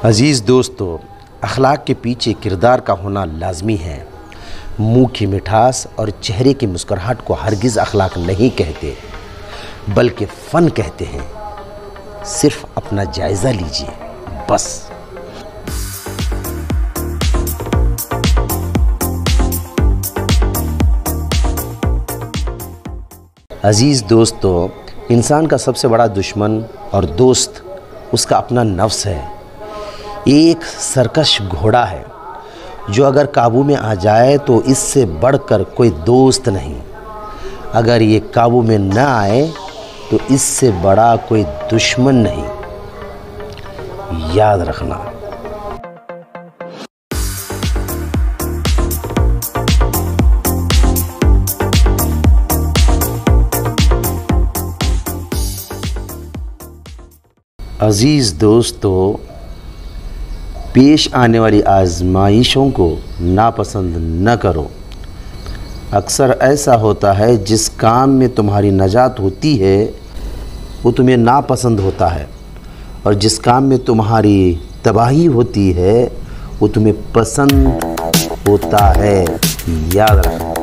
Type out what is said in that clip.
अज़ीज़ दोस्तों, अखलाक के पीछे किरदार का होना लाजमी है। मुँह की मिठास और चेहरे की मुस्कुराहट को हरगिज़ अखलाक नहीं कहते, बल्कि फ़न कहते हैं। सिर्फ अपना जायज़ा लीजिए बस। अज़ीज़ दोस्तों, इंसान का सबसे बड़ा दुश्मन और दोस्त उसका अपना नफ्स है। एक सरकश घोड़ा है जो अगर काबू में आ जाए तो इससे बढ़कर कोई दोस्त नहीं। अगर ये काबू में न आए तो इससे बड़ा कोई दुश्मन नहीं। याद रखना। अज़ीज़ दोस्तों, पेश आने वाली आज़माइशों को नापसंद न करो। अक्सर ऐसा होता है जिस काम में तुम्हारी नजात होती है वो तुम्हें नापसंद होता है, और जिस काम में तुम्हारी तबाही होती है वो तुम्हें पसंद होता है। याद रखना।